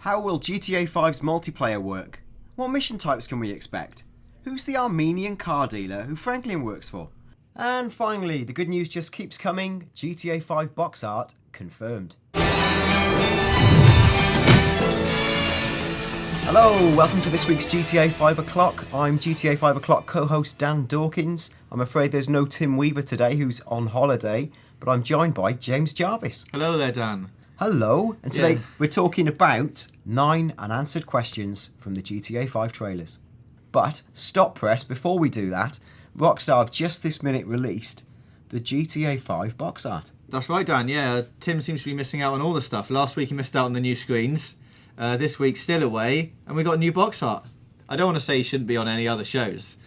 How will GTA 5's multiplayer work? What mission types can we expect? Who's the Armenian car dealer who Franklin works for? And finally, the good news just keeps coming. GTA 5 box art confirmed. Hello, welcome to this week's GTA 5 O'Clock. I'm GTA 5 O'Clock co-host Dan Dawkins. I'm afraid there's no Tim Weaver today, who's on holiday, but I'm joined by James Jarvis. Hello there, Dan. Hello, and today we're talking about 9 unanswered questions from the GTA 5 trailers. But, stop press, before we do that, Rockstar have just this minute released the GTA 5 box art. That's right, Dan, yeah. Tim seems to be missing out on all the stuff. Last week he missed out on the new screens. This week still away, and we got a new box art. I don't want to say he shouldn't be on any other shows.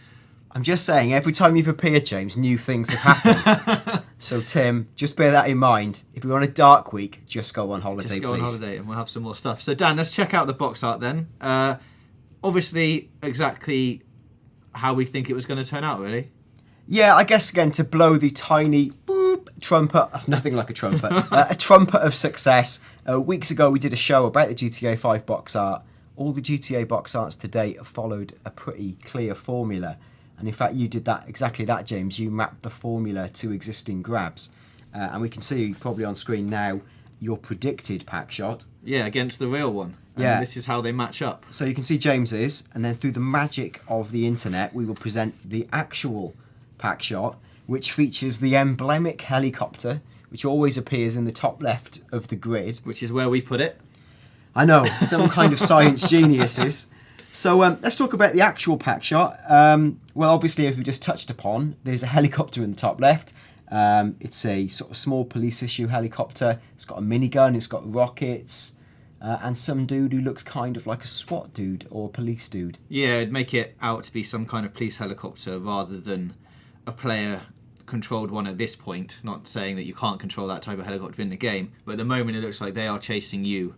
I'm just saying, every time you've appeared, James, new things have happened. So, Tim, just bear that in mind. If you're on a dark week, just go on holiday, please. Just go on holiday and we'll have some more stuff. So, Dan, let's check out the box art then. Obviously, exactly how we think it was going to turn out, really. Yeah, I guess, again, to blow the tiny boop trumpet, that's nothing like a trumpet, a trumpet of success. Weeks ago, we did a show about the GTA 5 box art. All the GTA box arts to date have followed a pretty clear formula. And in fact, you did exactly that, James. You mapped the formula to existing grabs. And we can see probably on screen now your predicted pack shot. Yeah, against the real one. And this is how they match up. So you can see James's, and then through the magic of the internet, we will present the actual pack shot, which features the emblematic helicopter, which always appears in the top left of the grid. Which is where we put it. I know, some kind of science geniuses. So let's talk about the actual pack shot. Well, obviously, as we just touched upon, there's a helicopter in the top left. It's a sort of small police issue helicopter. It's got a minigun, it's got rockets, and some dude who looks kind of like a SWAT dude or a police dude. Yeah, it'd make it out to be some kind of police helicopter rather than a player-controlled one at this point. Not saying that you can't control that type of helicopter in the game, but at the moment it looks like they are chasing you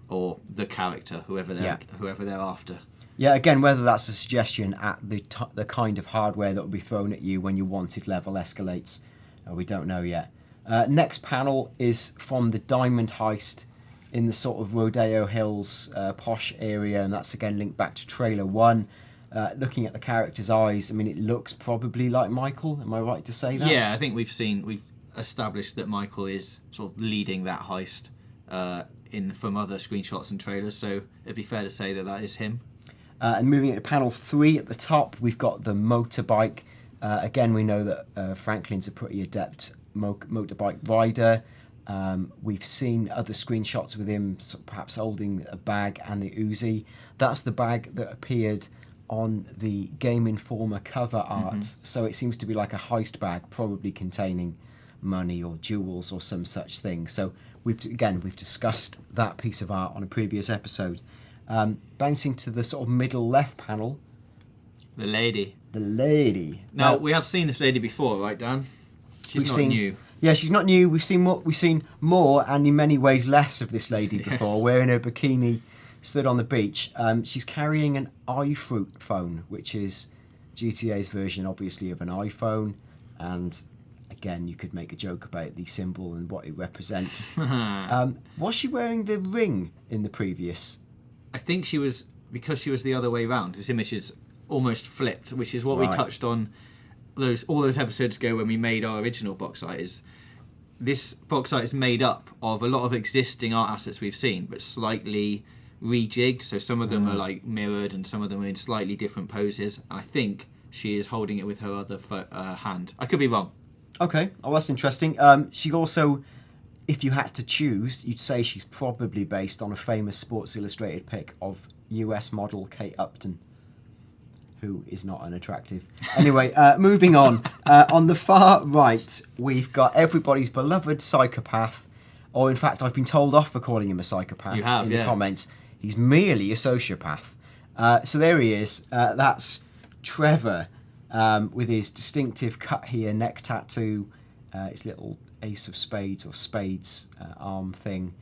or the character, whoever they're after. Yeah, again, whether that's a suggestion at the kind of hardware that will be thrown at you when your wanted level escalates, we don't know yet. Next panel is from the Diamond Heist in the sort of Rodeo Hills posh area, and that's again linked back to Trailer 1. Looking at the character's eyes, I mean, it looks probably like Michael. Am I right to say that? Yeah, I think we've established that Michael is sort of leading that heist from other screenshots and trailers, so it'd be fair to say that is him. And moving into panel 3 at the top, we've got the motorbike. Again, we know that Franklin's a pretty adept motorbike rider. We've seen other screenshots with him perhaps holding a bag and the Uzi. That's the bag that appeared on the Game Informer cover art. So it seems to be like a heist bag, probably containing money or jewels or some such thing. So we've discussed that piece of art on a previous episode. Bouncing to the sort of middle left panel. The lady. Now, we have seen this lady before, right, Dan? She's not new. Yeah, she's not new. We've seen more and in many ways less of this lady before, wearing a bikini, stood on the beach. She's carrying an iFruit phone, which is GTA's version, obviously, of an iPhone. And again, you could make a joke about the symbol and what it represents. Was she wearing the ring in the previous? I think she was, because she was the other way around. This image is almost flipped, which is what we touched on all those episodes ago when we made our original box art. This box art is made up of a lot of existing art assets we've seen, but slightly rejigged. So some of them are like mirrored, and some of them are in slightly different poses. And I think she is holding it with her other hand. I could be wrong. Okay, that's interesting. She also, if you had to choose, you'd say she's probably based on a famous Sports Illustrated pic of US model Kate Upton, who is not unattractive. Anyway, moving on. On the far right, we've got everybody's beloved psychopath, or in fact, I've been told off for calling him a psychopath in the comments. He's merely a sociopath. So there he is. That's Trevor, with his distinctive cut here neck tattoo, his little ace of spades or spades arm thing.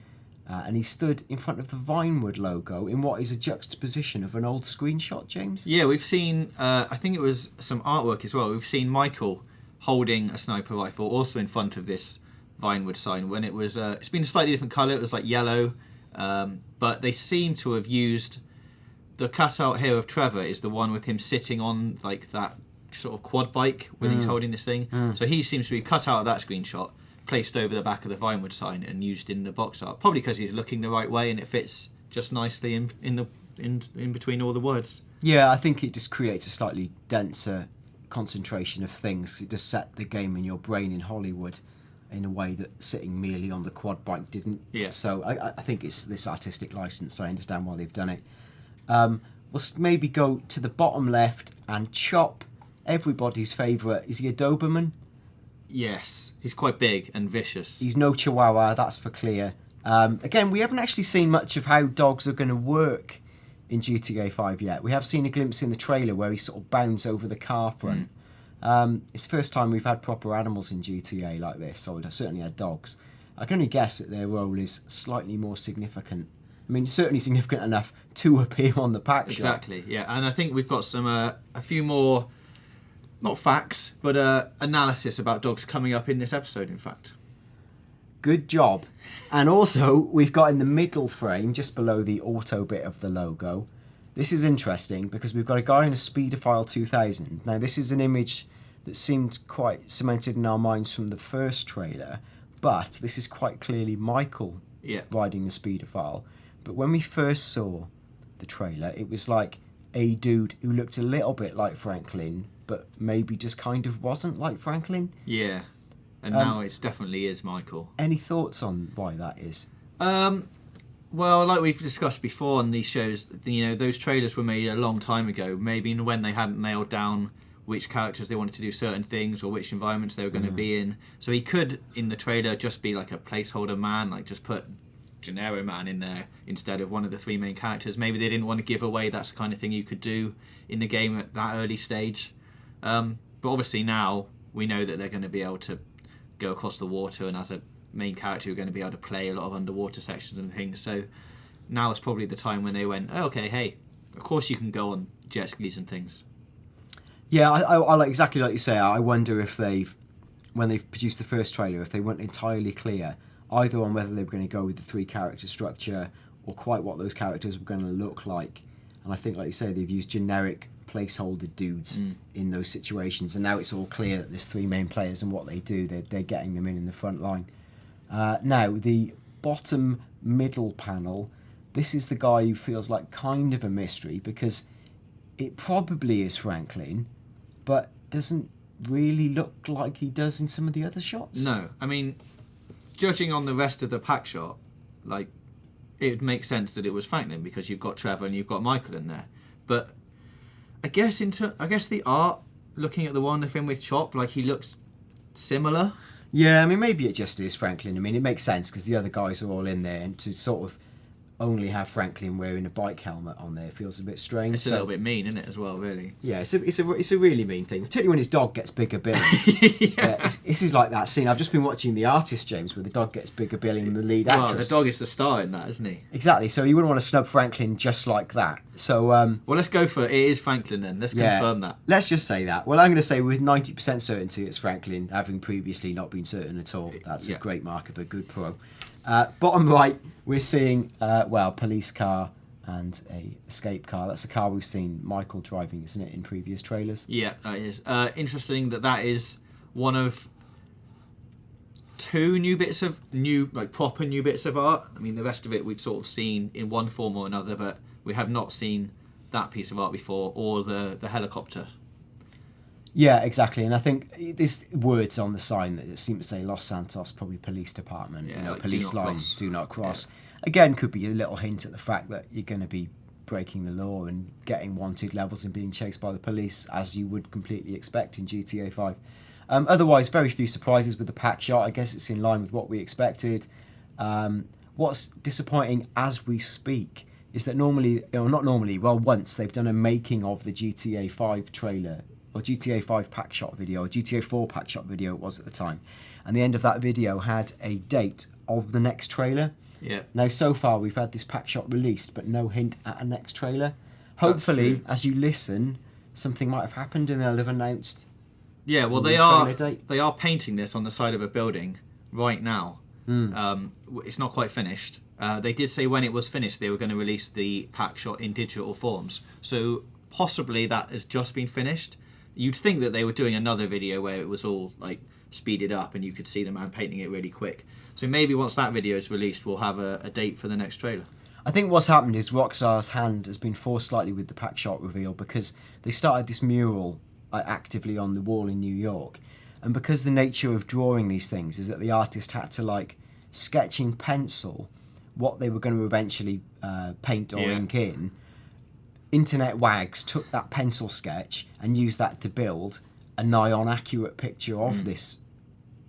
And he stood in front of the Vinewood logo in what is a juxtaposition of an old screenshot, James? Yeah, we've seen, I think it was some artwork as well. We've seen Michael holding a sniper rifle also in front of this Vinewood sign when it was, it's been a slightly different colour. It was like yellow But they seem to have used the cutout here of Trevor is the one with him sitting on like that sort of quad bike when he's holding this thing. So he seems to be cut out of that screenshot, placed over the back of the Vinewood sign, and used in the box art. Probably because he's looking the right way and it fits just nicely in between all the words. Yeah, I think it just creates a slightly denser concentration of things. It just set the game in your brain in Hollywood in a way that sitting merely on the quad bike didn't. Yeah. So I think it's this artistic license. I understand why they've done it. We'll maybe go to the bottom left and Chop, everybody's favourite. Is he a Doberman? Yes, he's quite big and vicious. He's no Chihuahua, that's for clear. Again, we haven't actually seen much of how dogs are going to work in GTA 5 yet. We have seen a glimpse in the trailer where he sort of bounds over the car front. It's the first time we've had proper animals in GTA like this, or certainly had dogs. I can only guess that their role is slightly more significant. I mean, certainly significant enough to appear on the pack shot. Exactly, yeah. And I think we've got some a few more, not facts, but analysis about dogs coming up in this episode, in fact. Good job. And also, we've got in the middle frame, just below the auto bit of the logo, this is interesting because we've got a guy in a Speedophile 2000. Now, this is an image that seemed quite cemented in our minds from the first trailer, but this is quite clearly Michael riding the Speedophile. But when we first saw the trailer, it was like a dude who looked a little bit like Franklin, but maybe just kind of wasn't like Franklin. Yeah. And now it definitely is Michael. Any thoughts on why that is? Well, like we've discussed before on these shows, those trailers were made a long time ago. Maybe when they hadn't nailed down which characters they wanted to do certain things or which environments they were going to be in. So he could, in the trailer, just be like a placeholder man, like just put Gennaro Man in there instead of one of the three main characters. Maybe they didn't want to give away that's the kind of thing you could do in the game at that early stage. But obviously now we know that they're going to be able to go across the water, and as a main character you're going to be able to play a lot of underwater sections and things. So now is probably the time when they went, oh, okay, hey, of course you can go on jet skis and things. Yeah, I like exactly like you say. I wonder if when they've produced the first trailer, if they weren't entirely clear either on whether they were going to go with the three character structure or quite what those characters were going to look like. And I think, like you say, they've used generic placeholder dudes in those situations, and now it's all clear that there's three main players and what they do. They're getting them in the front line. Now, the bottom middle panel, this is the guy who feels like kind of a mystery because it probably is Franklin, but doesn't really look like he does in some of the other shots. No, I mean, judging on the rest of the pack shot, like, it would make sense that it was Franklin because you've got Trevor and you've got Michael in there. But I guess the art, looking at the one of him with Chop, like he looks similar. Yeah, I mean, maybe it just is Franklin. I mean, it makes sense because the other guys are all in there, and to sort of only have Franklin wearing a bike helmet on there feels a bit strange. It's a little bit mean, isn't it, as well, really? Yeah, it's a really mean thing, particularly when his dog gets Bigger Billy. This is like that scene. I've just been watching The Artist, James, where the dog gets Bigger Billy and the lead actress. Well, the dog is the star in that, isn't he? Exactly, so you wouldn't want to snub Franklin just like that. So, well, let's go for it. It is Franklin then. Let's confirm that. Let's just say that. Well, I'm going to say with 90% certainty it's Franklin, having previously not been certain at all. That's a great mark of a good pro. Bottom right, we're seeing, police car and a escape car. That's a car we've seen Michael driving, isn't it, in previous trailers? Yeah, that is. Interesting that is one of two proper new bits of art. I mean, the rest of it we've sort of seen in one form or another, but we have not seen that piece of art before, or the helicopter. Yeah, exactly. And I think there's words on the sign that seem to say Los Santos, probably police department, like police line, do not cross. Yeah. Again, could be a little hint at the fact that you're going to be breaking the law and getting wanted levels and being chased by the police, as you would completely expect in GTA 5. Otherwise, very few surprises with the pack shot. I guess it's in line with what we expected. What's disappointing as we speak is that once they've done a making of the GTA 5 trailer, or GTA 5 pack shot video, or GTA 4 pack shot video it was at the time. And the end of that video had a date of the next trailer. Yeah. Now, so far, we've had this pack shot released, but no hint at a next trailer. Hopefully, as you listen, something might have happened and they'll have announced. Yeah, well, they are painting this on the side of a building right now. It's not quite finished, They did say when it was finished, they were going to release the pack shot in digital forms. So possibly that has just been finished. You'd think that they were doing another video where it was all like speeded up and you could see the man painting it really quick. So maybe once that video is released, we'll have a date for the next trailer. I think what's happened is Rockstar's hand has been forced slightly with the pack shot reveal because they started this mural actively on the wall in New York, and because the nature of drawing these things is that the artist had to like sketch in pencil what they were going to eventually paint or ink in. Internet wags took that pencil sketch and used that to build a nigh on accurate picture of this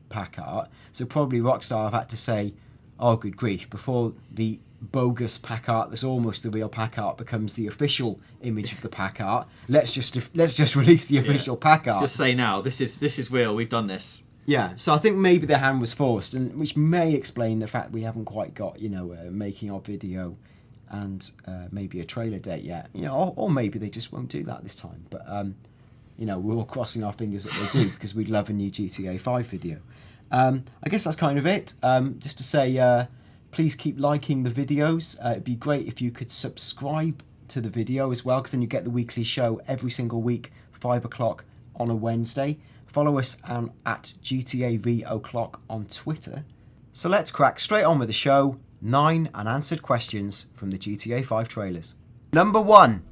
pack art. So probably Rockstar have had to say, oh good grief, before the bogus pack art that's almost the real pack art becomes the official image of the pack art, let's just release the official pack art. Let's just say now, this is real, we've done this. Yeah, so I think maybe their hand was forced, and which may explain the fact we haven't quite got, making of video and maybe a trailer date yet. Or maybe they just won't do that this time. But we're all crossing our fingers that they do because we'd love a new GTA 5 video. I guess that's kind of it. Just to say, please keep liking the videos. It'd be great if you could subscribe to the video as well, because then you get the weekly show every single week, 5 o'clock on a Wednesday. Follow us at GTAV O'Clock on Twitter. So let's crack straight on with the show. 9 unanswered questions from the GTA 5 trailers. Number 1.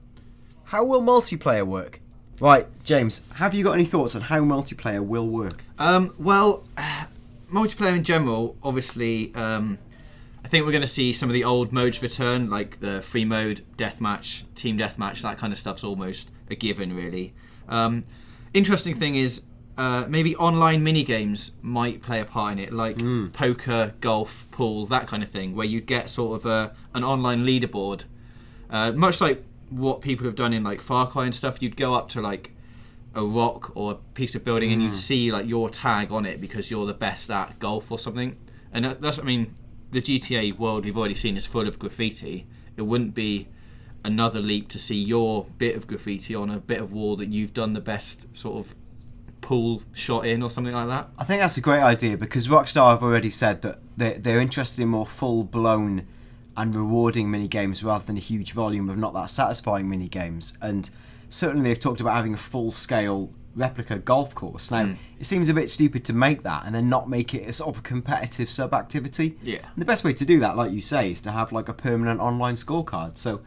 How will multiplayer work? Right, James, have you got any thoughts on how multiplayer will work? Well, multiplayer in general, obviously, I think we're going to see some of the old modes return, like the free mode, deathmatch, team deathmatch, that kind of stuff's almost a given, really. Interesting thing is, maybe online mini-games might play a part in it, like poker, golf, pool, that kind of thing, where you'd get sort of an online leaderboard. Much like what people have done in like Far Cry and stuff, you'd go up to like a rock or a piece of building and you'd see like your tag on it because you're the best at golf or something. And that's, the GTA world we've already seen is full of graffiti. It wouldn't be another leap to see your bit of graffiti on a bit of wall that you've done the best sort of pool shot in or something like that. I think that's a great idea because Rockstar have already said that they're interested in more full-blown and rewarding mini-games rather than a huge volume of not that satisfying mini-games. And certainly they've talked about having a full-scale replica golf course. Now, it seems a bit stupid to make that and then not make it a sort of a competitive sub-activity. Yeah. And the best way to do that, like you say, is to have like a permanent online scorecard. So,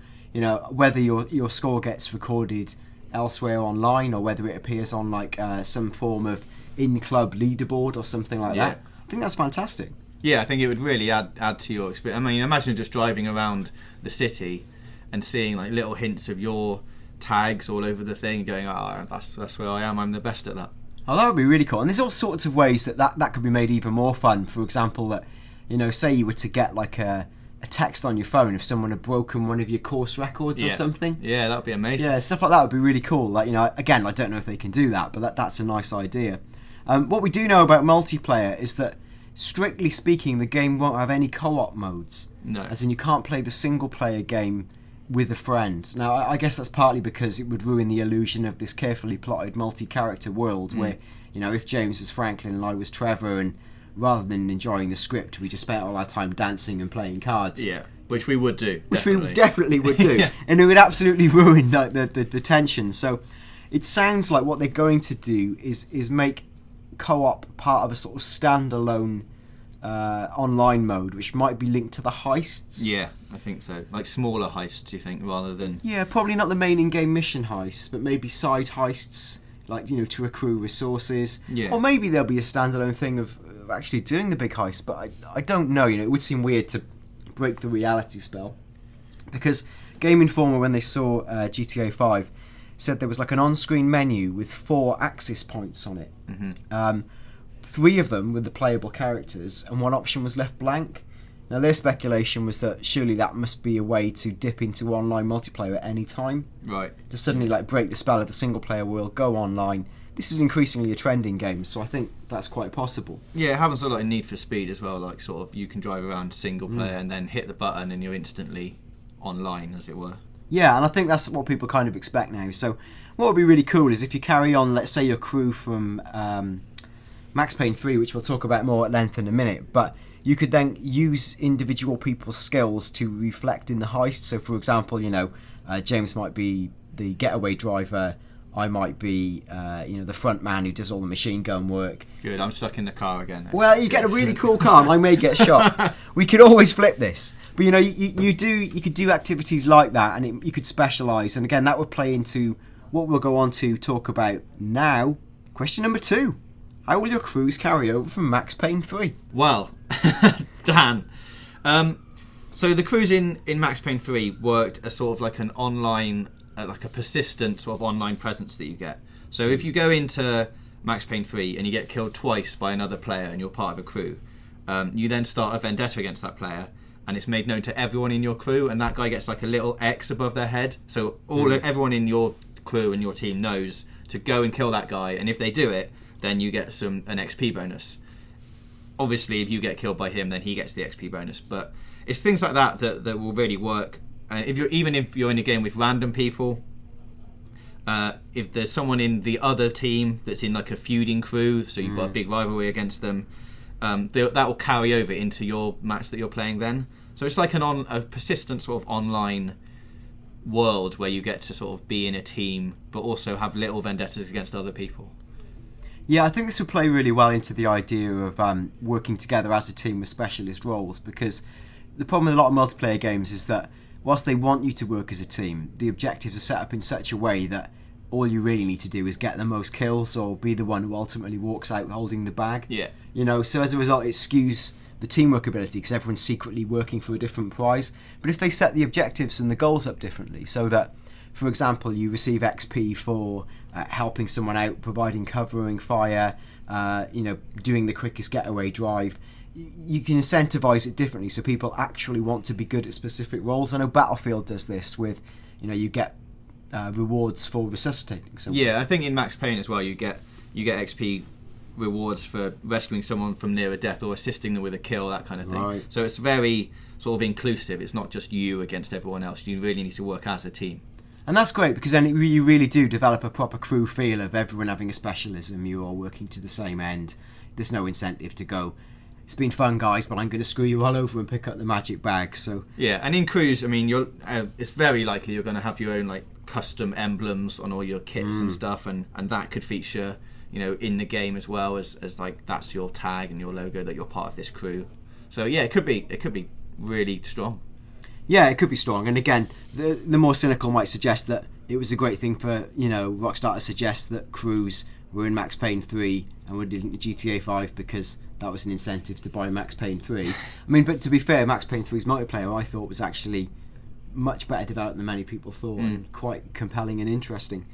whether your score gets recorded elsewhere online or whether it appears on like some form of in-club leaderboard or something like that. I think that's fantastic. Yeah, I think it would really add to your experience. Imagine just driving around the city and seeing like little hints of your tags all over the thing, going, that's where I am, I'm the best at that. Oh, that would be really cool. And there's all sorts of ways that could be made even more fun. For example, that say you were to get like a text on your phone if someone had broken one of your course records or something. Yeah, that would be amazing. Yeah, stuff like that would be really cool. Like, again, I don't know if they can do that, but that's a nice idea. What we do know about multiplayer is that, strictly speaking, the game won't have any co-op modes. No. As in, you can't play the single-player game with a friend. Now, I guess that's partly because it would ruin the illusion of this carefully plotted multi-character world where, if James was Franklin and I was Trevor, and rather than enjoying the script, we just spent all our time dancing and playing cards. Yeah, which we would do. Which we definitely would do. Yeah. And it would absolutely ruin the tension. So it sounds like what they're going to do is make co-op part of a sort of standalone online mode, which might be linked to the heists. Yeah, I think so. Like smaller heists, do you think, rather than... Yeah, probably not the main in-game mission heists, but maybe side heists, like, to accrue resources. Yeah. Or maybe there'll be a standalone thing of actually doing the big heist, but I don't know. It would seem weird to break the reality spell, because Game Informer, when they saw GTA 5, said there was like an on-screen menu with 4 axis points on it. 3 of them were the playable characters and 1 option was left blank. Now their speculation was that surely that must be a way to dip into online multiplayer at any time. Right. To suddenly like break the spell of the single player world, go online. This is increasingly a trend in games, so I think that's quite possible. Yeah, it happens a lot in Need for Speed as well, like sort of you can drive around single player and then hit the button and you're instantly online, as it were. Yeah, and I think that's what people kind of expect now. So what would be really cool is if you carry on, let's say your crew from Max Payne 3, which we'll talk about more at length in a minute, but you could then use individual people's skills to reflect in the heist. So, for example, James might be the getaway driver. I might be, the front man who does all the machine gun work. Good, I'm stuck in the car again. Actually. Well, you get a really cool car, and I may get shot. We could always flip this. But, you could do activities like that, and you could specialise. And again, that would play into what we'll go on to talk about now. Question number 2. How will your crews carry over from Max Payne 3? Well, Dan. So the crews in Max Payne 3 worked as sort of like an online, like a persistent sort of online presence that you get. So if you go into Max Payne 3 and you get killed twice by another player and you're part of a crew, you then start a vendetta against that player, and it's made known to everyone in your crew, and that guy gets like a little X above their head. So everyone in your crew and your team knows to go and kill that guy, and if they do it, then you get an XP bonus. Obviously, if you get killed by him, then he gets the XP bonus. But it's things like that will really work. If you're in a game with random people, if there's someone in the other team that's in like a feuding crew, so you've got a big rivalry against them, that will carry over into your match that you're playing then. So it's like a persistent sort of online world where you get to sort of be in a team, but also have little vendettas against other people. Yeah, I think this would play really well into the idea of working together as a team with specialist roles, because the problem with a lot of multiplayer games is that whilst they want you to work as a team, the objectives are set up in such a way that all you really need to do is get the most kills or be the one who ultimately walks out holding the bag. Yeah. So as a result, it skews the teamwork ability because everyone's secretly working for a different prize. But if they set the objectives and the goals up differently, so that, for example, you receive XP for helping someone out, providing covering fire, doing the quickest getaway drive, you can incentivize it differently so people actually want to be good at specific roles. I know Battlefield does this with, you get rewards for resuscitating someone. Yeah, I think in Max Payne as well, you get XP rewards for rescuing someone from near a death or assisting them with a kill, that kind of thing. Right. So it's very sort of inclusive. It's not just you against everyone else. You really need to work as a team. And that's great, because then you really do develop a proper crew feel of everyone having a specialism. You are working to the same end. There's no incentive to go, it's been fun, guys, but I'm going to screw you all over and pick up the magic bag. So yeah, and in crews, I mean, it's very likely you're going to have your own like custom emblems on all your kits and stuff, and that could feature, in the game as well as like that's your tag and your logo that you're part of this crew. So yeah, it could be really strong. Yeah, it could be strong. And again, the more cynical might suggest that it was a great thing for, Rockstar to suggest that crews were in Max Payne 3 and were in GTA 5 because that was an incentive to buy Max Payne 3. I mean, but to be fair, Max Payne 3's multiplayer I thought was actually much better developed than many people thought, and quite compelling and interesting.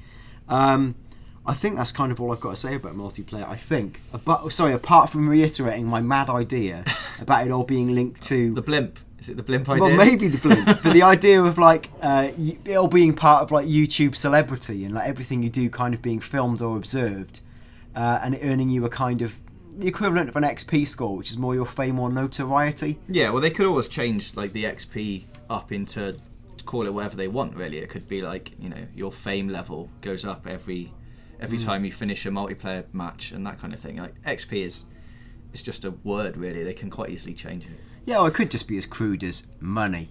I think that's kind of all I've got to say about multiplayer, I think. Apart from reiterating my mad idea about it all being linked to... The blimp. Is it the blimp idea? Well, maybe the blimp. But the idea of like it all being part of like YouTube celebrity and like everything you do kind of being filmed or observed, and it earning you a kind of the equivalent of an XP score, which is more your fame or notoriety. Yeah, well, they could always change like the XP up into, call it whatever they want, really. It could be like, your fame level goes up every time you finish a multiplayer match and that kind of thing. Like XP it's just a word, really. They can quite easily change it. Yeah, or it could just be as crude as money.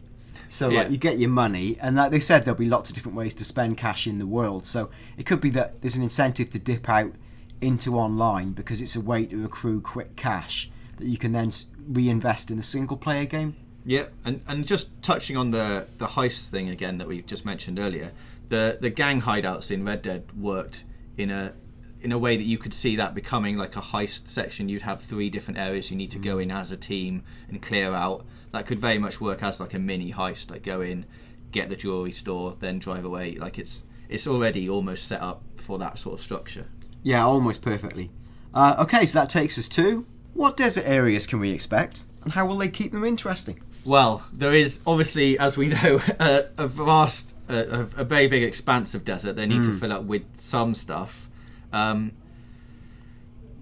So like you get your money, and like they said, there'll be lots of different ways to spend cash in the world. So it could be that there's an incentive to dip out into online because it's a way to accrue quick cash that you can then reinvest in a single player game. Yeah, and just touching on the heist thing again that we just mentioned earlier, the gang hideouts in Red Dead worked in a way that you could see that becoming like a heist section. You'd have 3 different areas you need to go in as a team and clear out. That could very much work as like a mini heist, like go in, get the jewelry store, then drive away. Like it's already almost set up for that sort of structure. Yeah, almost perfectly. Okay, so that takes us to what desert areas can we expect, and how will they keep them interesting? Well, there is obviously, as we know, a vast, a very big expanse of desert they need to fill up with some stuff.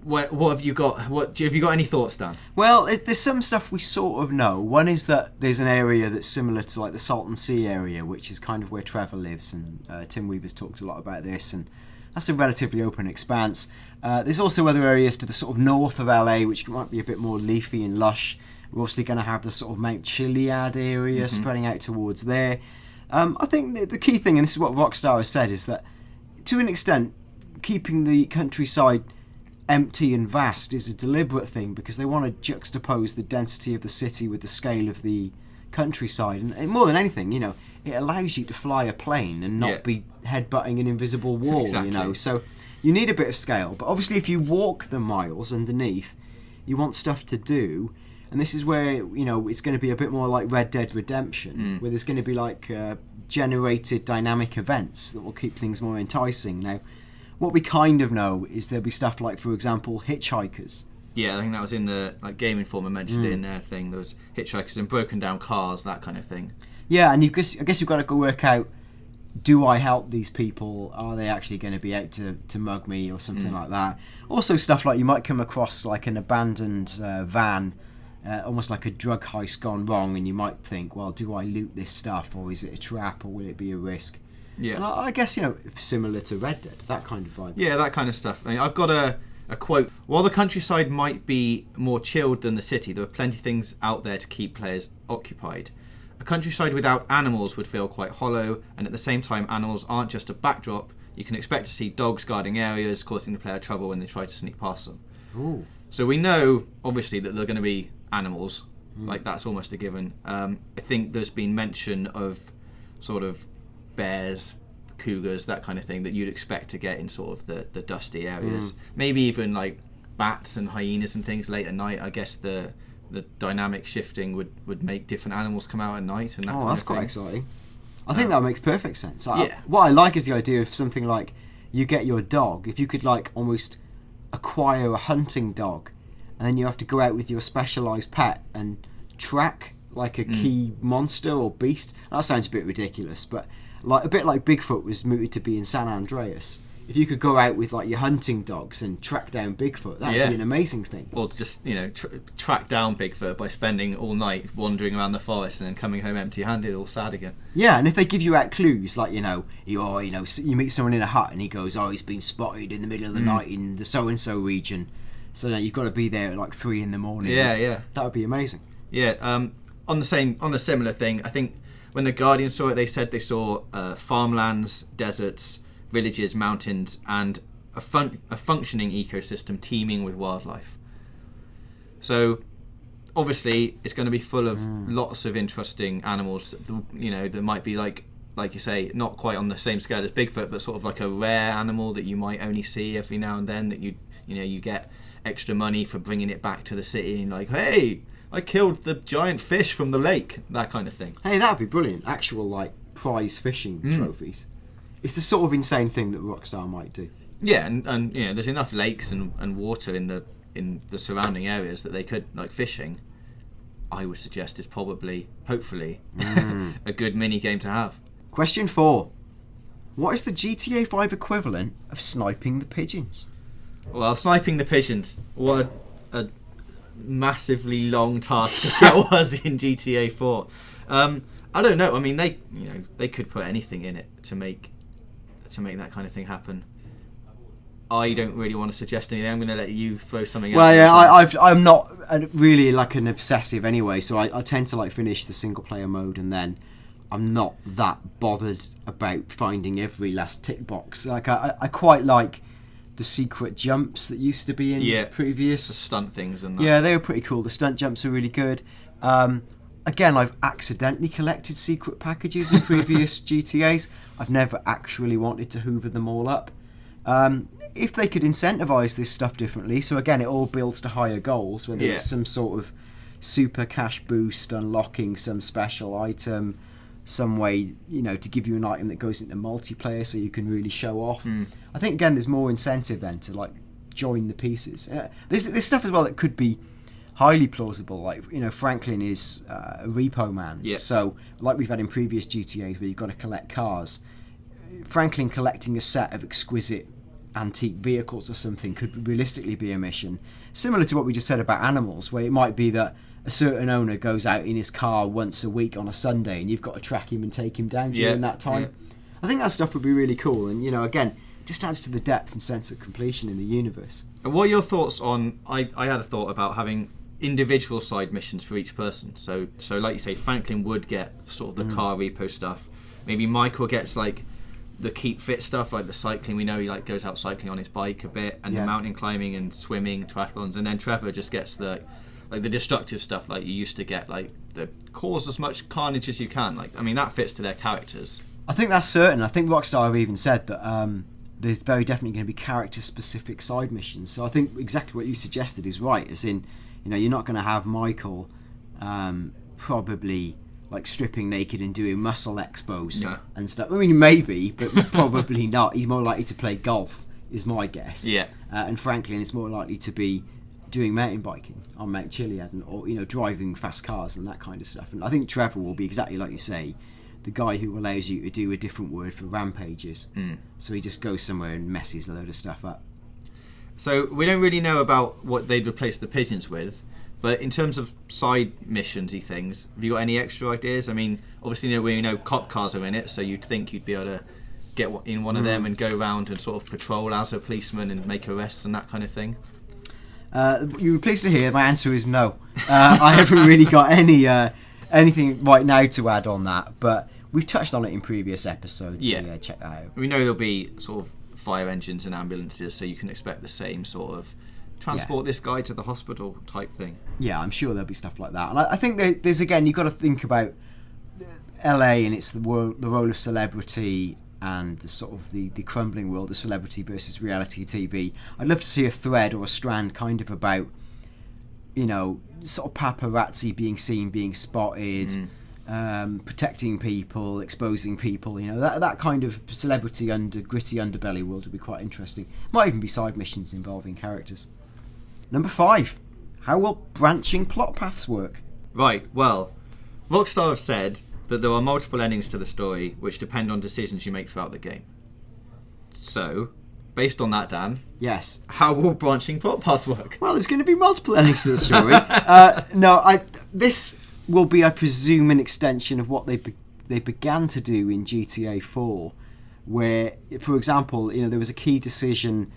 What have you got? Have you got any thoughts, Dan? Well, there's some stuff we sort of know. One is that there's an area that's similar to like the Salton Sea area, which is kind of where Trevor lives, and Tim Weaver's talked a lot about this, and that's a relatively open expanse. There's also other areas to the sort of north of LA, which might be a bit more leafy and lush. We're obviously going to have the sort of Mount Chiliad area spreading out towards there. I think the key thing, and this is what Rockstar has said, is that to an extent, keeping the countryside empty and vast is a deliberate thing because they want to juxtapose the density of the city with the scale of the countryside. And more than anything, it allows you to fly a plane and not be headbutting an invisible wall, Exactly. So you need a bit of scale. But obviously if you walk the miles underneath, you want stuff to do. And this is where, it's going to be a bit more like Red Dead Redemption, where there's going to be like generated dynamic events that will keep things more enticing. Now, what we kind of know is there'll be stuff like, for example, hitchhikers. Yeah, I think that was in the Game Informer mentioned it in their thing. There was hitchhikers and broken down cars, that kind of thing. Yeah, and I guess you've got to go work out, do I help these people? Are they actually going to be out to mug me or something like that? Also stuff like you might come across like an abandoned van, almost like a drug heist gone wrong, and you might think, well, do I loot this stuff, or is it a trap, or will it be a risk? Yeah. And I guess, similar to Red Dead, that kind of vibe. Yeah, that kind of stuff. I've got a quote. While the countryside might be more chilled than the city, there are plenty of things out there to keep players occupied. A countryside without animals would feel quite hollow, and at the same time, animals aren't just a backdrop. You can expect to see dogs guarding areas, causing the player trouble when they try to sneak past them. Ooh. So we know, obviously, that they're going to be animals. Like, that's almost a given. I think there's been mention of sort of bears, cougars, that kind of thing that you'd expect to get in sort of the dusty areas. Maybe even like bats and hyenas and things late at night. I guess the dynamic shifting would make different animals come out at night and that kind that's of thing. quite exciting. I think that makes perfect sense. Yeah. What I like is the idea of something like you get your dog. If you could like almost acquire a hunting dog, and then you have to go out with your specialised pet and track like a key monster or beast. That sounds a bit ridiculous, but a bit like Bigfoot was mooted to be in San Andreas. If you could go out with like your hunting dogs and track down Bigfoot, that would be an amazing thing. Or just track down Bigfoot by spending all night wandering around the forest and then coming home empty-handed, all sad again. Yeah, and if they give you out clues, like you meet someone in a hut and he goes, he's been spotted in the middle of the night in the so and so region, so now you've got to be there at like 3 a.m. Yeah. That would be amazing. Yeah. On a similar thing, I think when the Guardian saw it, they said they saw farmlands, deserts, villages, mountains, and a functioning ecosystem teeming with wildlife. So, obviously, it's going to be full of lots of interesting animals. That might be like you say, not quite on the same scale as Bigfoot, but sort of like a rare animal that you might only see every now and then. That you get extra money for bringing it back to the city, and like, hey, I killed the giant fish from the lake, that kind of thing. Hey, that would be brilliant. Actual like prize fishing trophies. It's the sort of insane thing that Rockstar might do. Yeah, and there's enough lakes and water in the surrounding areas that they could, like fishing, I would suggest is probably, hopefully, a good mini game to have. Question 4. What is the GTA 5 equivalent of sniping the pigeons? Well, sniping the pigeons, what a massively long task that was in GTA 4. I don't know. I mean, they could put anything in it to make that kind of thing happen. I don't really want to suggest anything. I'm going to let you throw something out. Well, yeah, I'm not really like an obsessive anyway, so I tend to like finish the single player mode and then I'm not that bothered about finding every last tick box. Like I quite like the secret jumps that used to be in previous the stunt things and that. Yeah, they were pretty cool. The stunt jumps are really good. Again, I've accidentally collected secret packages in previous GTAs. I've never actually wanted to hoover them all up. If they could incentivize this stuff differently, so again, it all builds to higher goals, whether it's some sort of super cash boost, unlocking some special item, some way, to give you an item that goes into multiplayer so you can really show off. I think, again, there's more incentive then to, like, join the pieces. There's stuff as well that could be highly plausible, like Franklin is a repo man, so like we've had in previous GTAs where you've got to collect cars. Franklin collecting a set of exquisite antique vehicles or something could realistically be a mission, similar to what we just said about animals, where it might be that a certain owner goes out in his car once a week on a Sunday and you've got to track him and take him down during that time. I think that stuff would be really cool, and again, just adds to the depth and sense of completion in the universe. And what are your thoughts on? I had a thought about having individual side missions for each person. So like you say, Franklin would get sort of the car repo stuff. Maybe Michael gets like the keep fit stuff, like the cycling. We know he like goes out cycling on his bike a bit, and the mountain climbing and swimming, triathlons. And then Trevor just gets the destructive stuff, like you used to get, like the cause as much carnage as you can. Like, I mean, that fits to their characters. I think that's certain. I think Rockstar have even said that there's very definitely going to be character-specific side missions. So I think exactly what you suggested is right. As in, you're not going to have Michael probably like stripping naked and doing muscle expos and stuff. I mean, maybe, but probably not. He's more likely to play golf, is my guess. Yeah. And Franklin is more likely to be doing mountain biking on Mount Chiliad, or driving fast cars and that kind of stuff. And I think Trevor will be exactly like you say, the guy who allows you to do a different word for rampages. So he just goes somewhere and messes a load of stuff up. So we don't really know about what they'd replace the pigeons with, but in terms of side missionsy things, have you got any extra ideas? I mean, obviously we know cop cars are in it, so you'd think you'd be able to get in one of them and go around and sort of patrol as a policeman and make arrests and that kind of thing. You're pleased to hear my answer is no. I haven't really got anything right now to add on that, but we've touched on it in previous episodes. So yeah, check that out. We know there'll be sort of fire engines and ambulances, so you can expect the same sort of transport this guy to the hospital type thing. Yeah, I'm sure there'll be stuff like that. And I think there's, again, you've got to think about LA and it's the role of celebrity and the sort of the crumbling world of celebrity versus reality TV. I'd love to see a thread or a strand kind of about, sort of paparazzi being seen, being spotted, protecting people, exposing people, that kind of celebrity gritty underbelly world would be quite interesting. Might even be side missions involving characters. Number 5, how will branching plot paths work? Right, well, Rockstar have said that there are multiple endings to the story which depend on decisions you make throughout the game. So, based on that, Dan, yes, how will branching plot paths work? Well, there's going to be multiple endings to the story. This will be, I presume, an extension of what they began to do in GTA 4, where, for example, there was a key decision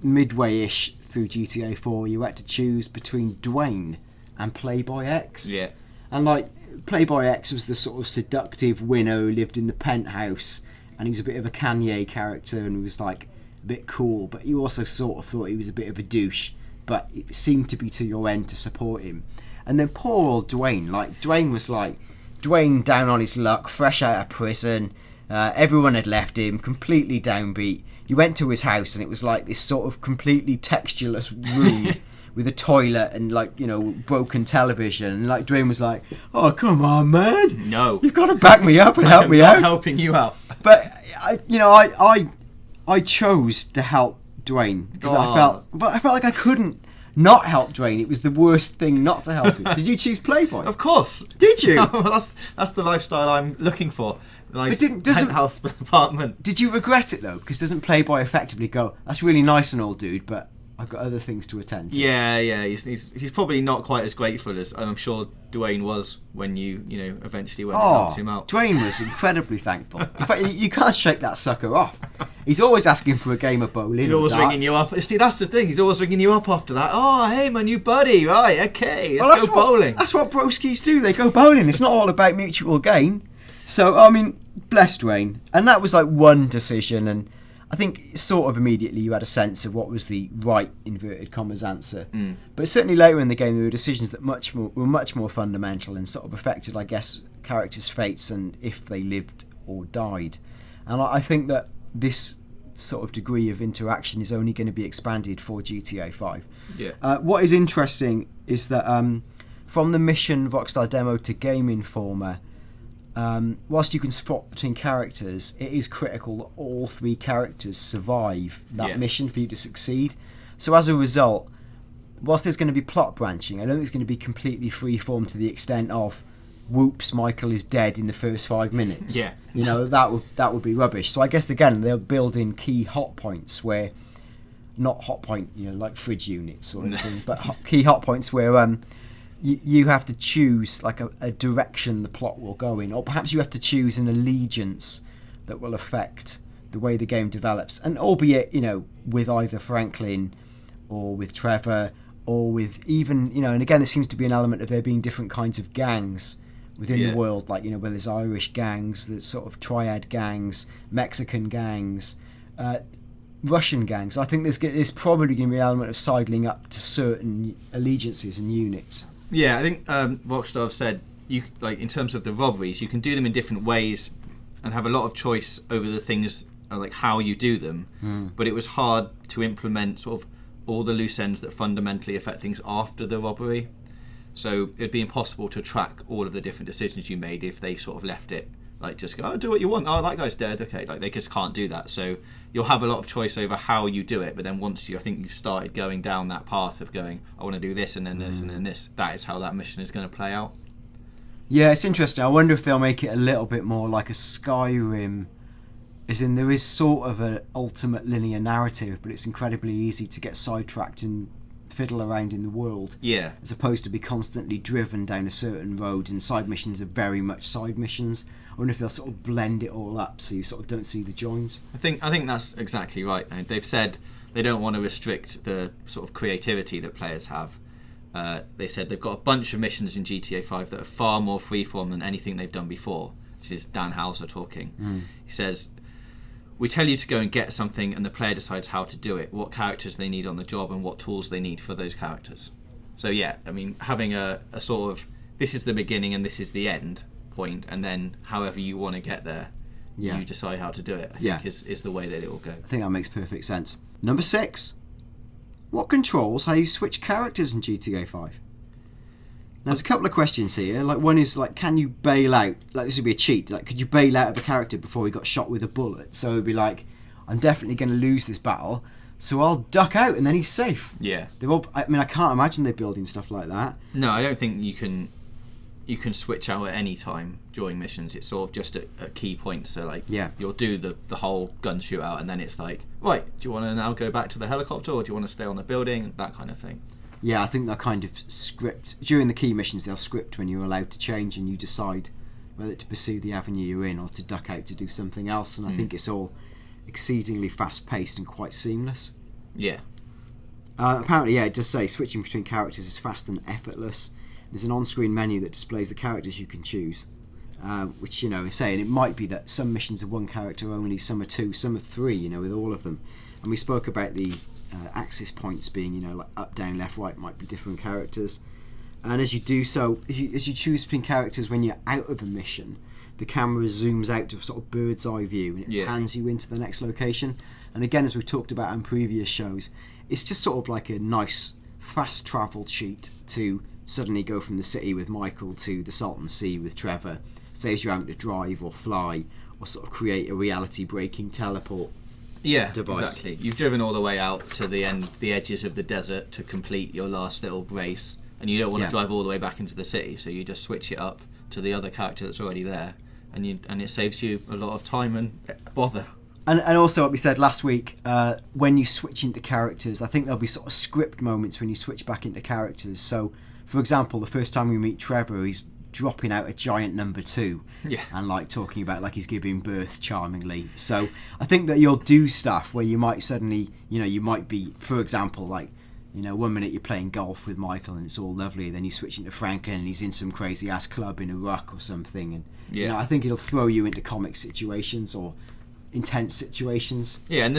midway-ish through GTA 4. You had to choose between Dwayne and Playboy X. Yeah. And Playboy X was the sort of seductive winner who lived in the penthouse, and he was a bit of a Kanye character and he was like a bit cool, but you also sort of thought he was a bit of a douche, but it seemed to be to your end to support him. And then poor old Dwayne, Dwayne was Dwayne down on his luck, fresh out of prison, everyone had left him, completely downbeat. You went to his house and it was like this sort of completely textureless room with a toilet and broken television, and Dwayne was like, "Oh, come on, man! No, you've got to back me up and help me out." I'm not helping you out. But I chose to help Dwayne because I felt like I couldn't not help Dwayne. It was the worst thing not to help him. Did you choose Playboy? Of course. Did you? That's the lifestyle I'm looking for. But penthouse apartment. Did you regret it though? Because doesn't Playboy effectively go, "That's really nice and all, dude, but I've got other things to attend to"? Yeah. He's probably not quite as grateful as I'm sure Dwayne was when you eventually went and helped him out. Dwayne was incredibly thankful. In fact, you can't shake that sucker off. He's always asking for a game of bowling. He's always ringing you up. See, that's the thing. He's always ringing you up after that. "Oh, hey, my new buddy. Right, okay, let's go bowling." That's what broskies do. They go bowling. It's not all about mutual gain. So, I mean, bless Dwayne. And that was one decision, and I think sort of immediately you had a sense of what was the right, inverted commas, answer. But certainly later in the game there were decisions that were much more fundamental and sort of affected, I guess, characters' fates and if they lived or died. And I think that this sort of degree of interaction is only going to be expanded for GTA 5. Yeah. What is interesting is that from the mission Rockstar demo to Game Informer, whilst you can swap between characters, it is critical that all 3 characters survive that mission for you to succeed. So as a result, whilst there's going to be plot branching, I don't think it's going to be completely freeform to the extent of, whoops, Michael is dead in the first 5 minutes. Yeah. That would be rubbish. So I guess again they'll build in key hot points where, not hot point, like fridge units or anything, but key hot points where you have to choose a direction the plot will go in, or perhaps you have to choose an allegiance that will affect the way the game develops, and albeit, you know, with either Franklin or with Trevor or with even, you know, and again, there seems to be an element of there being different kinds of gangs within the world, like, you know, where there's Irish gangs, there's sort of triad gangs, Mexican gangs, Russian gangs. I think there's probably going to be an element of sidling up to certain allegiances and units. Yeah, I think Rockstar have said, you like, in terms of the robberies, you can do them in different ways and have a lot of choice over the things, like how you do them. But it was hard to implement sort of all the loose ends that fundamentally affect things after the robbery. So it'd be impossible to track all of the different decisions you made if they sort of left it like, just go, oh, do what you want. Oh, that guy's dead. Okay, like, they just can't do that. So you'll have a lot of choice over how you do it. But then once I think you've started going down that path of going, I want to do this and then this and then this, that is how that mission is going to play out. Yeah, it's interesting. I wonder if they'll make it a little bit more like a Skyrim, as in there is sort of an ultimate linear narrative, but it's incredibly easy to get sidetracked and fiddle around in the world. Yeah. As opposed to be constantly driven down a certain road, and side missions are very much side missions. I wonder if they'll sort of blend it all up so you sort of don't see the joins. I think that's exactly right. And they've said they don't want to restrict the sort of creativity that players have. They said they've got a bunch of missions in GTA 5 that are far more freeform than anything they've done before. This is Dan Houser talking. He says, we tell you to go and get something and the player decides how to do it, what characters they need on the job and what tools they need for those characters. So yeah, I mean, having a sort of, this is the beginning and this is the end point, and then however you want to get there, you decide how to do it, I think is the way that it will go. I think that makes perfect sense. Number 6. What controls how you switch characters in GTA 5? Now, there's a couple of questions here. Like, one is, like, can you bail out? Like, this would be a cheat. Like, could you bail out of a character before he got shot with a bullet? So it would be like, I'm definitely going to lose this battle, so I'll duck out and then he's safe. Yeah. I mean, I can't imagine they're building stuff like that. No, I don't think you can switch out at any time during missions. It's sort of just at key points. So, like, you'll do the whole gun shootout, and then it's like, right, do you want to now go back to the helicopter, or do you want to stay on the building? That kind of thing. Yeah, I think they'll kind of script during the key missions. They'll script when you're allowed to change, and you decide whether to pursue the avenue you're in or to duck out to do something else. And I think it's all exceedingly fast-paced and quite seamless. Yeah. Apparently, it does say switching between characters is fast and effortless. There's an on-screen menu that displays the characters you can choose, which, you know, is saying it might be that some missions are one character only, some are two, some are three, you know, with all of them. And we spoke about the axis points being, you know, like up, down, left, right might be different characters. And as you do so, as you choose between characters when you're out of a mission, the camera zooms out to a sort of bird's eye view and it pans you into the next location. And again, as we've talked about in previous shows, it's just sort of like a nice fast travel cheat to suddenly go from the city with Michael to the Salton Sea with Trevor. Saves you having to drive or fly or sort of create a reality breaking teleport. Yeah, device. Exactly. You've driven all the way out to the edges of the desert to complete your last little race, and you don't want to drive all the way back into the city, so you just switch it up to the other character that's already there, and it saves you a lot of time and bother. And also, what we said last week, when you switch into characters, I think there'll be sort of script moments when you switch back into characters. So, for example, the first time we meet Trevor, he's dropping out a giant number 2 and like talking about like he's giving birth charmingly. So I think that you'll do stuff where you might suddenly, you know, you might be, for example, like, you know, 1 minute you're playing golf with Michael and it's all lovely, then you switch into Franklin and he's in some crazy ass club in Iraq or something, and you know, I think it'll throw you into comic situations or intense situations. Yeah, and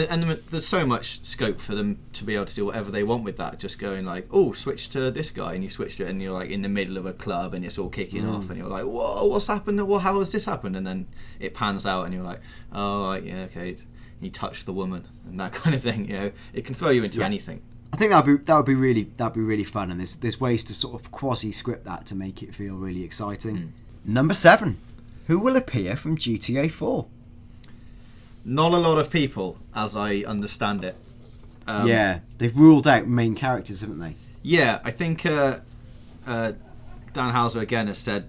there's so much scope for them to be able to do whatever they want with that. Just going like, oh, switch to this guy, and you switch to it, and you're like in the middle of a club, and it's all kicking off, and you're like, whoa, what's happened? Well, how has this happened? And then it pans out, and you're like, oh, yeah, okay, he touched the woman, and that kind of thing. You know, it can throw you into anything. I think that would be really fun, and there's ways to sort of quasi script that to make it feel really exciting. Number 7, who will appear from GTA 4? Not a lot of people, as I understand it. They've ruled out main characters, haven't they? Yeah, I think Dan Houser again has said,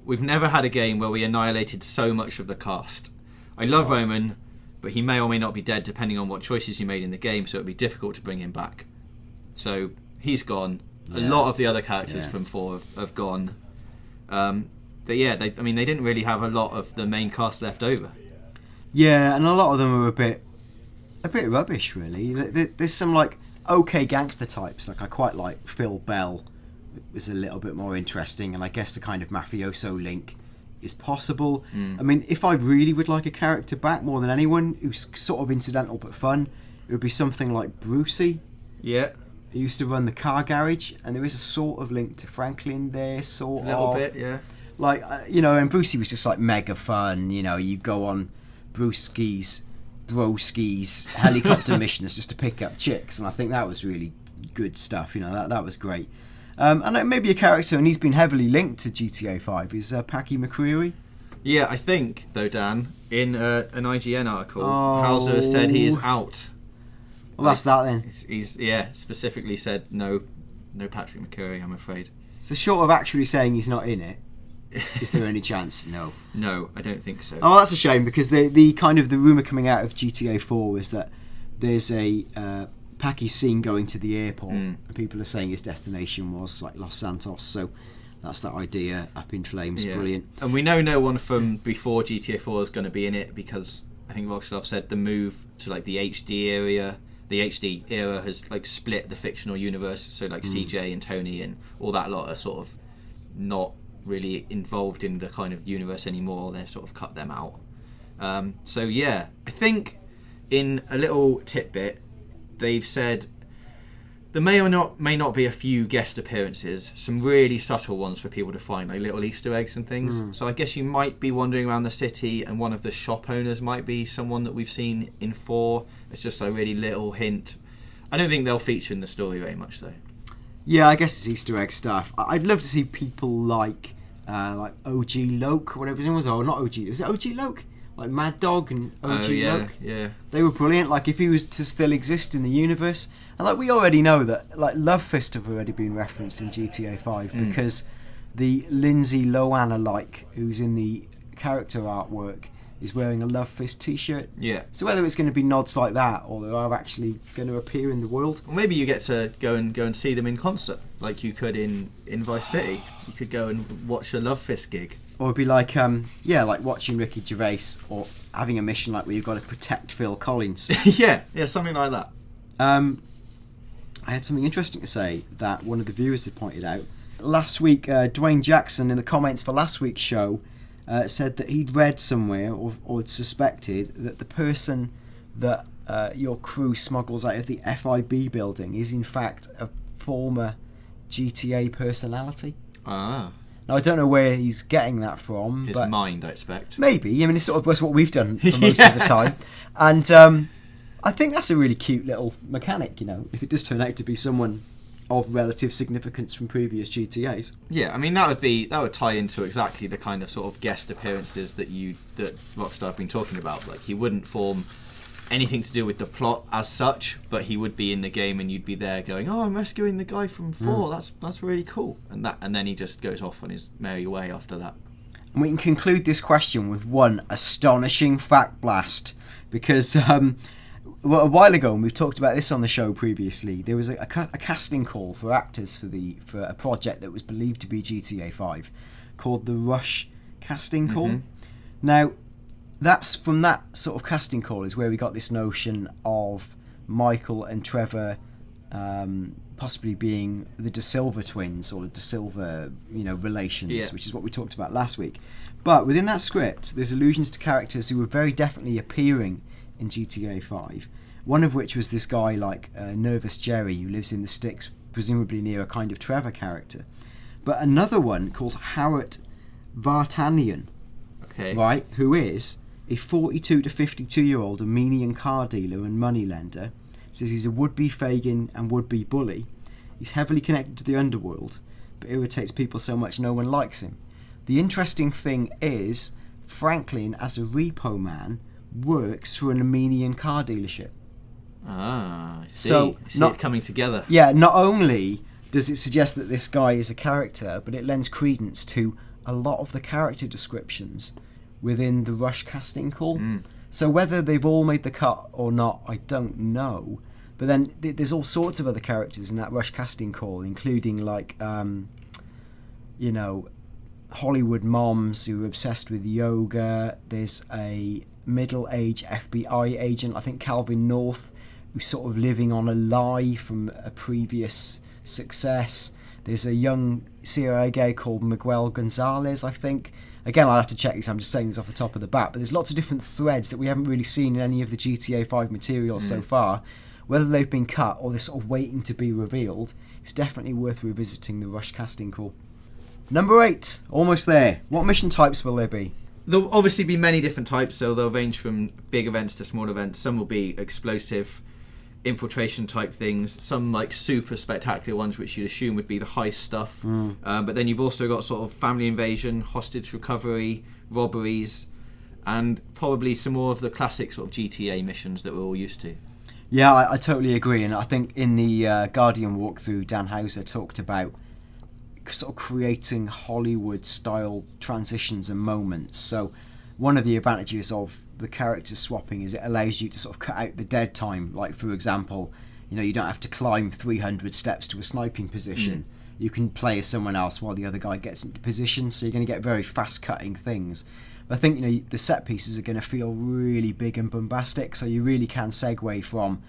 we've never had a game where we annihilated so much of the cast. I love Roman, but he may or may not be dead depending on what choices you made in the game, so it'd be difficult to bring him back. So he's gone. A lot of the other characters from 4 have gone. They didn't really have a lot of the main cast left over. Yeah, and a lot of them are a bit rubbish, really. There's some like okay gangster types. Like I quite like Phil Bell. It was a little bit more interesting, and I guess the kind of mafioso link is possible. I mean, if I really would like a character back more than anyone who's sort of incidental but fun, it would be something like Brucey. Yeah. He used to run the car garage, and there is a sort of link to Franklin there, sort of. A little bit, yeah. Like, and Brucey was just like mega fun. You go on broski's helicopter missions just to pick up chicks, and I think that was really good stuff. That was great. And maybe a character, and he's been heavily linked to GTA 5, is Packy McCreary. Yeah, I think, though, Dan, in an IGN article, Hauser has said he is out. Well, that's that then. He's specifically said no Patrick McCurry, I'm afraid. So short of actually saying he's not in it, is there any chance? No. No, I don't think so. Oh, that's a shame, because the kind of the rumour coming out of GTA 4 was that there's a Packy seen going to the airport, and people are saying his destination was like Los Santos, so that's that idea up in flames. Yeah. Brilliant. And we know no one from before GTA 4 is going to be in it, because I think Rockstar have said the move to like the HD era has like split the fictional universe, so like CJ and Tony and all that lot are sort of not really involved in the kind of universe anymore. They've sort of cut them out. So yeah, I think in a little tidbit they've said there may not be a few guest appearances, some really subtle ones for people to find, like little Easter eggs and things. So I guess you might be wandering around the city and one of the shop owners might be someone that we've seen in 4. It's just a really little hint. I don't think they'll feature in the story very much, though. Yeah, I guess it's Easter egg stuff. I'd love to see people like OG Loke, whatever his name was. Oh, not OG. Was it OG Loke? Like Mad Dog and OG Loke. Yeah. They were brilliant. Like if he was to still exist in the universe, and like we already know that like Love Fist have already been referenced in GTA 5 because the Lindsay Lohan who's in the character artwork is wearing a Love Fist t-shirt. Yeah. So whether it's going to be nods like that or they are actually going to appear in the world. Well, maybe you get to go and see them in concert, like you could in Vice City. You could go and watch a Love Fist gig. Or it'd be like, like watching Ricky Gervais or having a mission like where you've got to protect Phil Collins. yeah, something like that. I had something interesting to say that one of the viewers had pointed out. Last week, Dwayne Jackson, in the comments for last week's show, said that he'd read somewhere or suspected that the person that your crew smuggles out of the FIB building is in fact a former GTA personality. Ah. Now, I don't know where he's getting that from. His mind, I expect. Maybe. I mean, it's sort of that's what we've done for most of the time. And I think that's a really cute little mechanic, if it does turn out to be someone of relative significance from previous GTAs. Yeah, I mean, that would tie into exactly the kind of sort of guest appearances that Rockstar have been talking about. Like, he wouldn't form anything to do with the plot as such, but he would be in the game and you'd be there going, "Oh, I'm rescuing the guy from 4. That's really cool." And then he just goes off on his merry way after that. And we can conclude this question with one astonishing fact blast, because a while ago, and we've talked about this on the show previously, there was a casting call for actors for a project that was believed to be GTA 5 called the Rush casting call. Now, that's from that sort of casting call is where we got this notion of Michael and Trevor possibly being the De Silva twins or De Silva, relations, which is what we talked about last week. But within that script, there's allusions to characters who were very definitely appearing in GTA 5. One of which was this guy like Nervous Jerry, who lives in the sticks, presumably near a kind of Trevor character. But another one called Howard Vartanian, right, who is a 42 to 52-year-old Armenian car dealer and moneylender. Says he's a would-be Fagin and would-be bully. He's heavily connected to the underworld, but irritates people so much no one likes him. The interesting thing is, Franklin, as a repo man, works for an Armenian car dealership. Ah, I see. So it coming together. Yeah, not only does it suggest that this guy is a character, but it lends credence to a lot of the character descriptions within the Rush casting call. So whether they've all made the cut or not, I don't know. But then there's all sorts of other characters in that Rush casting call, including like, Hollywood moms who are obsessed with yoga. There's a middle-aged FBI agent, I think Calvin North, who's sort of living on a lie from a previous success. There's a young CIA guy called Miguel Gonzalez, I think. Again, I'll have to check this, I'm just saying this off the top of the bat, but there's lots of different threads that we haven't really seen in any of the GTA 5 material so far. Whether they've been cut or they're sort of waiting to be revealed, it's definitely worth revisiting the Rush casting call. Number 8, almost there. What mission types will there be? There'll obviously be many different types, so they'll range from big events to small events. Some will be explosive, infiltration type things, some like super spectacular ones which you'd assume would be the heist stuff. But then you've also got sort of family invasion, hostage recovery, robberies, and probably some more of the classic sort of GTA missions that we're all used to. Yeah, I totally agree, and I think in the Guardian walkthrough, Dan Houser talked about sort of creating Hollywood-style transitions and moments. So one of the advantages of the character swapping is it allows you to sort of cut out the dead time. Like, for example, you don't have to climb 300 steps to a sniping position. You can play as someone else while the other guy gets into position, so you're going to get very fast-cutting things. I think the set pieces are going to feel really big and bombastic, so you really can segue from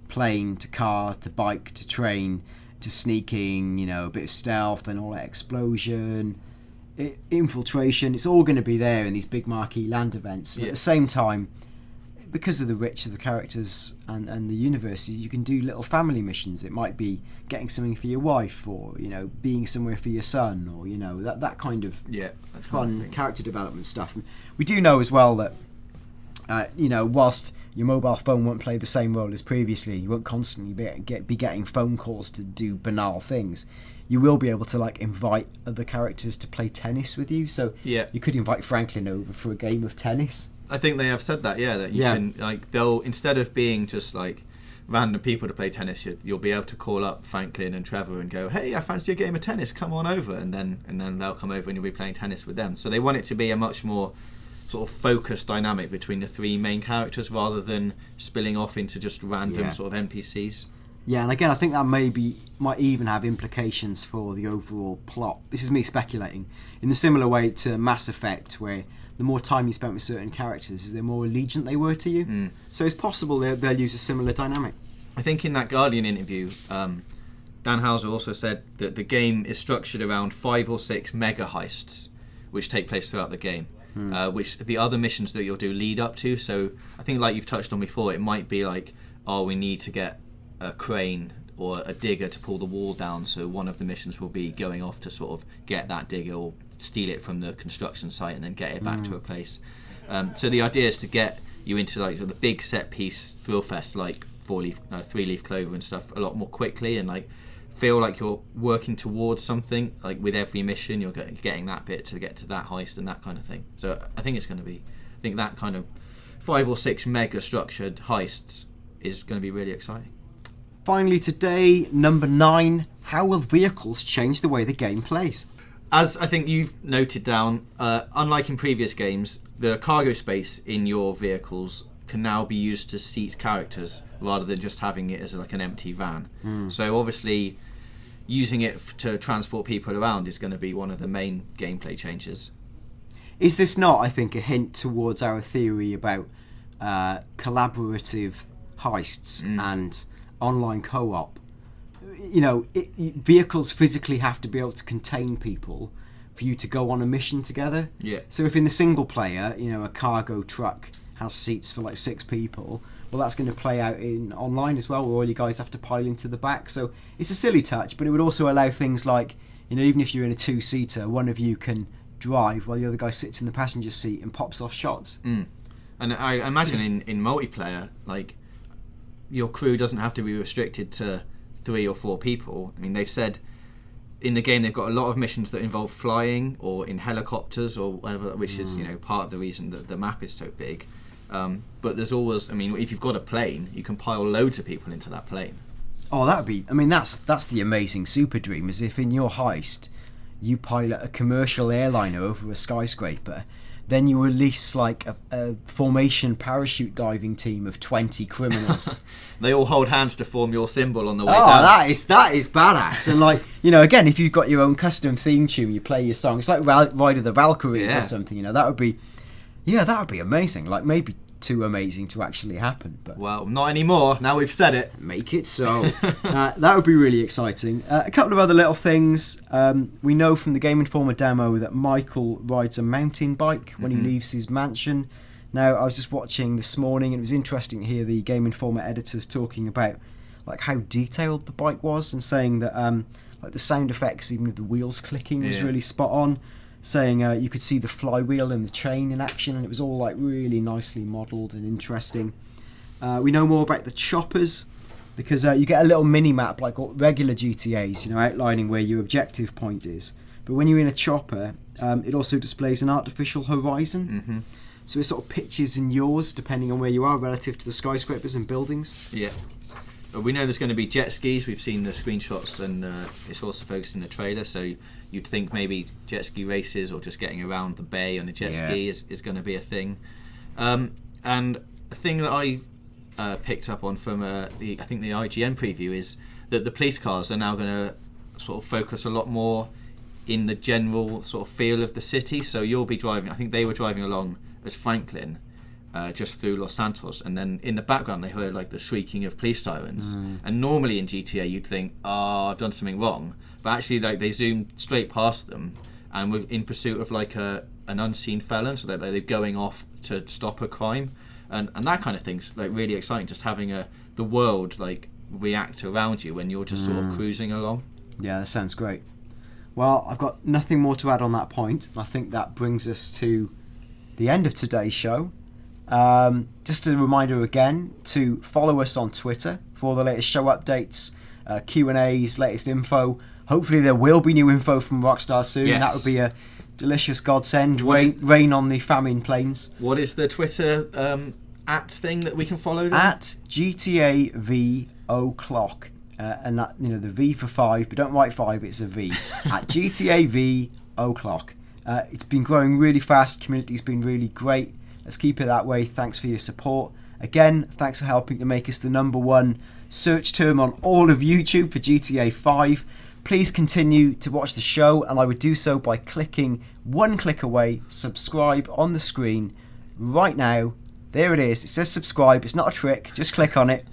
plane to car to bike to train to sneaking, a bit of stealth and all that explosion, infiltration. It's all going to be there in these big marquee land events. At the same time, because of the rich of the characters and the universe, you can do little family missions. It might be getting something for your wife, or being somewhere for your son, or that kind of fun character development stuff. And we do know as well that whilst your mobile phone won't play the same role as previously, you won't constantly be getting phone calls to do banal things. You will be able to invite other characters to play tennis with you. So you could invite Franklin over for a game of tennis. I think they have said that, that you can, they'll, instead of being just random people to play tennis, you'll be able to call up Franklin and Trevor and go, hey, I fancy a game of tennis, come on over, and then they'll come over and you'll be playing tennis with them. So they want it to be a much more sort of focused dynamic between the three main characters rather than spilling off into just random sort of NPCs. Yeah, and again, I think that might even have implications for the overall plot. This is me speculating. In a similar way to Mass Effect, where the more time you spent with certain characters, the more allegiant they were to you. So it's possible they'll use a similar dynamic. I think in that Guardian interview, Dan Houser also said that the game is structured around 5 or 6 mega heists, which take place throughout the game, which the other missions that you'll do lead up to. So I think, like you've touched on before, it might be we need to get a crane or a digger to pull the wall down, so one of the missions will be going off to sort of get that digger or steal it from the construction site and then get it back to a place. So the idea is to get you into the big set piece thrill fest like 3-leaf clover and stuff a lot more quickly, and feel like you're working towards something. With every mission you're getting that bit to get to that heist and that kind of thing. So I think it's going to be, that kind of 5 or 6 mega structured heists is going to be really exciting. Finally today, number 9, how will vehicles change the way the game plays? As I think you've noted down, unlike in previous games, the cargo space in your vehicles can now be used to seat characters rather than just having it as an empty van. So obviously using it to transport people around is going to be one of the main gameplay changes. Is this not, I think, a hint towards our theory about collaborative heists and online co-op? Vehicles physically have to be able to contain people for you to go on a mission together. So if in the single player, a cargo truck has seats for 6 people, well, that's going to play out in online as well, where all you guys have to pile into the back. So it's a silly touch, but it would also allow things like, even if you're in a 2-seater, one of you can drive while the other guy sits in the passenger seat and pops off shots. And I imagine in multiplayer, your crew doesn't have to be restricted to 3 or 4 people. I mean, they've said in the game they've got a lot of missions that involve flying or in helicopters or whatever, which is part of the reason that the map is so big. But there's always, if you've got a plane, you can pile loads of people into that plane. Oh, that would be, that's the amazing super dream, is if in your heist you pilot a commercial airliner over a skyscraper, then you release a formation parachute diving team of 20 criminals. They all hold hands to form your symbol on the way down. That is badass. And again, if you've got your own custom theme tune, you play your song. It's like Ride of the Valkyries or something. That would be amazing. Maybe too amazing to actually happen. But well, not anymore. Now we've said it. make it so. That would be really exciting. A couple of other little things. We know from the Game Informer demo that Michael rides a mountain bike when he leaves his mansion. Now, I was just watching this morning, and it was interesting to hear the Game Informer editors talking about like how detailed the bike was, and saying that like the sound effects, even with the wheels clicking, was really spot on. Saying you could see the flywheel and the chain in action, and it was all like really nicely modelled and interesting. We know more about the choppers, because you get a little mini map like regular GTAs, outlining where your objective point is. But when you're in a chopper, it also displays an artificial horizon. So it sort of pitches in yours depending on where you are relative to the skyscrapers and buildings. Yeah. We know there's going to be jet skis. We've seen the screenshots, and it's also focused in the trailer. So you'd think maybe jet ski races or just getting around the bay on a jet ski is going to be a thing. And a thing that I picked up on from I think the IGN preview is that the police cars are now going to sort of focus a lot more in the general sort of feel of the city. So you'll be driving. I think they were driving along as Franklin. Just through Los Santos, and then in the background they heard like the shrieking of police sirens. And normally in GTA you'd think, oh, I've done something wrong, but actually like they zoomed straight past them and were in pursuit of like an unseen felon, so that they're going off to stop a crime, and that kind of thing's like really exciting. Just having the world like react around you when you're just sort of cruising along. Yeah, that sounds great. Well, I've got nothing more to add on that point. I think that brings us to the end of today's show. Just a reminder again to follow us on Twitter for all the latest show updates, Q&As, latest info. Hopefully there will be new info from Rockstar soon. Yes. That would be a delicious godsend. Rain on the famine plains. What is the Twitter at thing that we can follow them? At GTAV O'Clock. And that, the V for 5, but don't write 5, it's a V. At GTAV O'Clock. It's been growing really fast. Community's been really great. Let's keep it that way. Thanks for your support. Again, thanks for helping to make us the #1 search term on all of YouTube for GTA 5. Please continue to watch the show, and I would do so by clicking one click away, subscribe on the screen right now. There it is. It says subscribe. It's not a trick. Just click on it.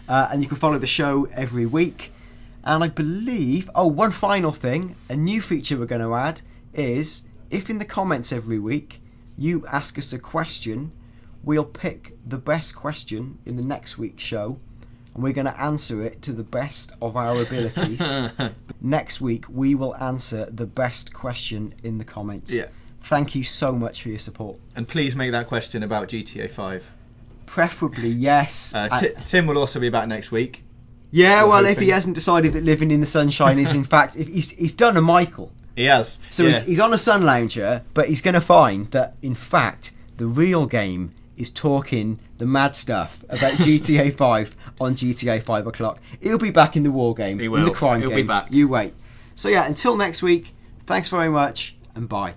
And you can follow the show every week. And I believe, one final thing, a new feature we're going to add is if in the comments every week you ask us a question, we'll pick the best question in the next week's show, and we're going to answer it to the best of our abilities. Next week, we will answer the best question in the comments. Yeah. Thank you so much for your support. And please make that question about GTA 5. Preferably, yes. Tim will also be back next week. Yeah, well, if he hasn't decided that living in the sunshine is, in fact, if he's done a Michael. He has. So he's on a sun lounger, but he's going to find that, in fact, the real game is talking the mad stuff about GTA 5 on GTA 5 o'clock. He'll be back in the war game, in the crime game. He'll be back. You wait. So yeah, until next week, thanks very much, and bye.